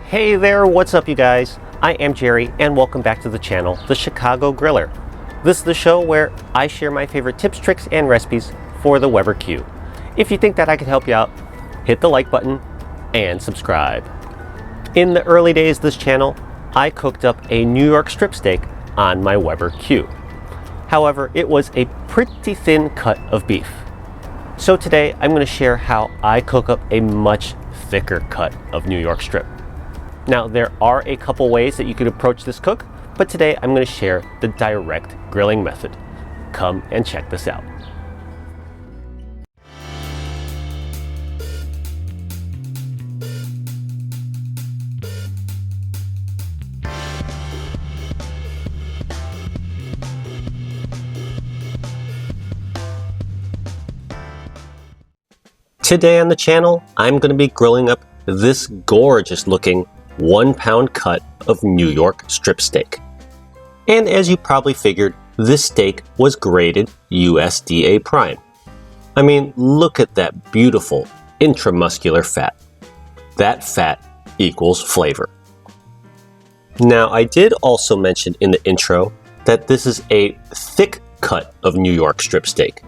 Hey there, what's up you guys? I am Jerry and welcome back to the channel, The Chicago Griller. This is the show where I share my favorite tips, tricks, and recipes for the Weber Q. If you think that I could help you out, hit the like button and subscribe. In the early days of this channel, I cooked up a New York strip steak on my Weber Q. However, it was a pretty thin cut of beef. So today I'm going to share how I cook up a much thicker cut of New York strip. Now, there are a couple ways that you could approach this cook, but today I'm going to share the direct grilling method. Come and check this out. Today on the channel, I'm going to be grilling up this gorgeous looking 1 pound cut of New York strip steak. And as you probably figured, this steak was graded USDA Prime. I mean, look at that beautiful intramuscular fat. That fat equals flavor. Now, I did also mention in the intro that this is a thick cut of New York strip steak.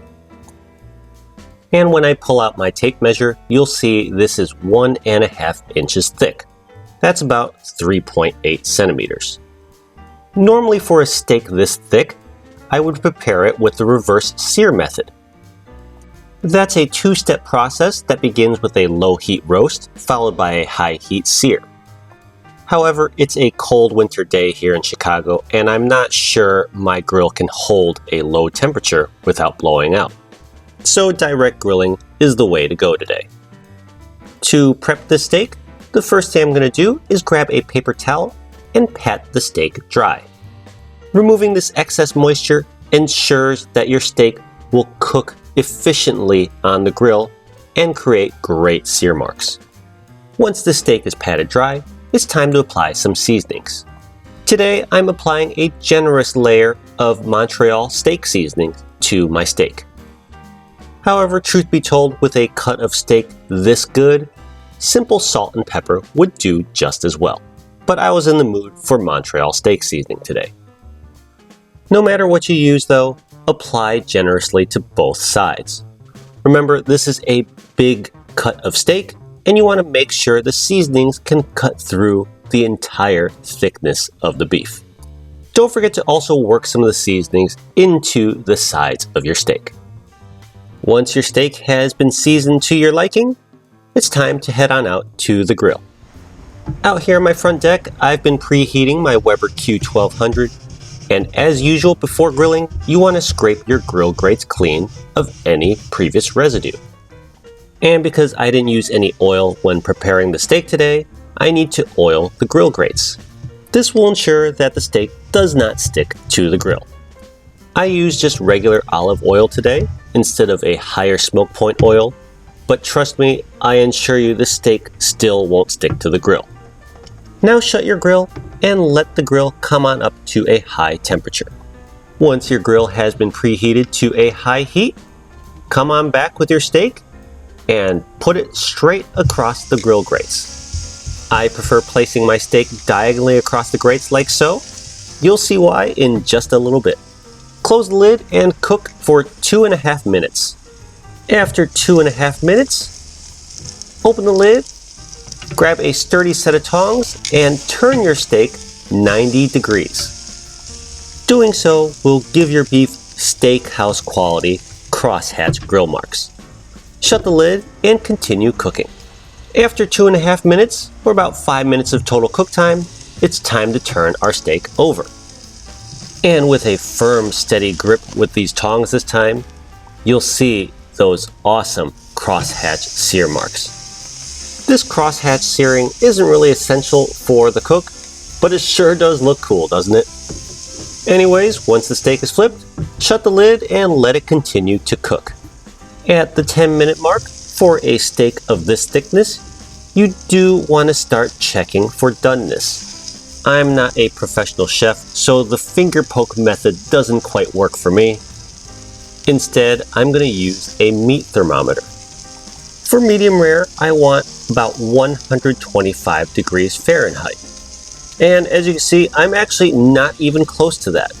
And when I pull out my tape measure, you'll see this is 1.5 inches thick. That's about 3.8 centimeters. Normally for a steak this thick, I would prepare it with the reverse sear method. That's a two-step process that begins with a low heat roast followed by a high heat sear. However, it's a cold winter day here in Chicago and I'm not sure my grill can hold a low temperature without blowing out. So direct grilling is the way to go today. To prep the steak, the first thing I'm going to do is grab a paper towel and pat the steak dry. Removing this excess moisture ensures that your steak will cook efficiently on the grill and create great sear marks. Once the steak is patted dry, it's time to apply some seasonings. Today I'm applying a generous layer of Montreal steak seasoning to my steak. However, truth be told, with a cut of steak this good, simple salt and pepper would do just as well. But I was in the mood for Montreal steak seasoning today. No matter what you use though, apply generously to both sides. Remember, this is a big cut of steak and you want to make sure the seasonings can cut through the entire thickness of the beef. Don't forget to also work some of the seasonings into the sides of your steak. Once your steak has been seasoned to your liking, it's time to head on out to the grill. Out here on my front deck, I've been preheating my Weber Q1200, and as usual before grilling, you want to scrape your grill grates clean of any previous residue. And because I didn't use any oil when preparing the steak today, I need to oil the grill grates. This will ensure that the steak does not stick to the grill. I use just regular olive oil today instead of a higher smoke point oil, but trust me, I assure you the steak still won't stick to the grill. Now shut your grill and let the grill come on up to a high temperature. Once your grill has been preheated to a high heat, come on back with your steak and put it straight across the grill grates. I prefer placing my steak diagonally across the grates like so. You'll see why in just a little bit. Close the lid and cook for 2.5 minutes. After 2.5 minutes, open the lid, grab a sturdy set of tongs, and turn your steak 90 degrees. Doing so will give your beef steakhouse quality crosshatch grill marks. Shut the lid and continue cooking. After 2.5 minutes, or about 5 minutes of total cook time, it's time to turn our steak over. And with a firm, steady grip with these tongs this time, you'll see those awesome crosshatch sear marks. This crosshatch searing isn't really essential for the cook, but it sure does look cool, doesn't it? Anyways, once the steak is flipped, shut the lid and let it continue to cook. At the 10-minute mark, for a steak of this thickness, you do want to start checking for doneness. I'm not a professional chef, so the finger poke method doesn't quite work for me. Instead, I'm going to use a meat thermometer. For medium rare, I want about 125 degrees Fahrenheit. And as you can see, I'm actually not even close to that.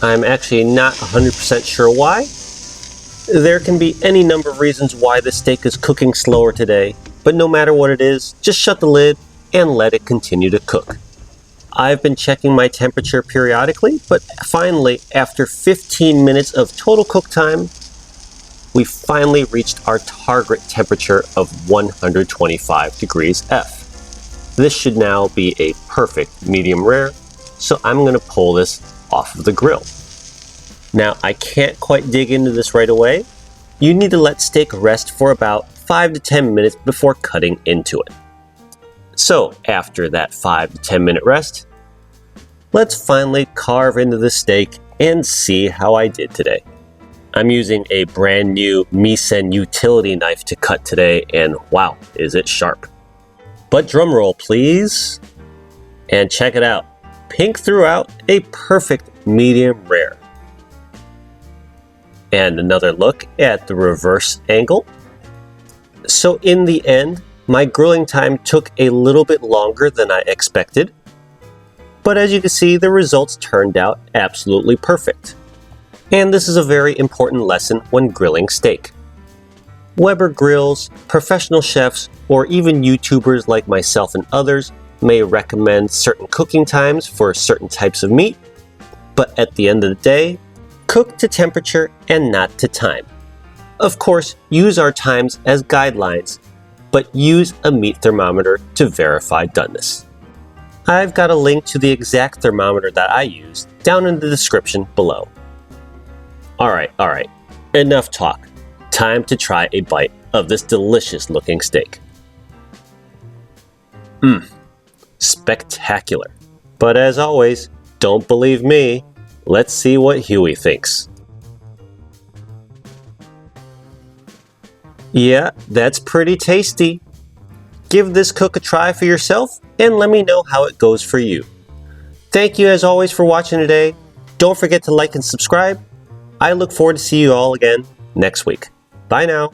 I'm actually not 100% sure why. There can be any number of reasons why the steak is cooking slower today, but no matter what it is, just shut the lid and let it continue to cook. I've been checking my temperature periodically, but finally, after 15 minutes of total cook time, we finally reached our target temperature of 125 degrees F. This should now be a perfect medium rare, so I'm going to pull this off of the grill. Now, I can't quite dig into this right away. You need to let steak rest for about 5 to 10 minutes before cutting into it. So, after that 5 to 10 minute rest, let's finally carve into the steak and see how I did today. I'm using a brand new Misen utility knife to cut today, and wow, is it sharp. But drum roll, please. And check it out. Pink throughout, a perfect medium rare. And another look at the reverse angle. So in the end, my grilling time took a little bit longer than I expected. But as you can see, the results turned out absolutely perfect. And this is a very important lesson when grilling steak. Weber Grills, professional chefs, or even YouTubers like myself and others may recommend certain cooking times for certain types of meat, but at the end of the day, cook to temperature and not to time. Of course, use our times as guidelines, but use a meat thermometer to verify doneness. I've got a link to the exact thermometer that I used down in the description below. Alright, enough talk. Time to try a bite of this delicious looking steak. Spectacular. But as always, don't believe me. Let's see what Huey thinks. Yeah, that's pretty tasty. Give this cook a try for yourself and let me know how it goes for you. Thank you as always for watching today. Don't forget to like and subscribe. I look forward to see you all again next week. Bye now.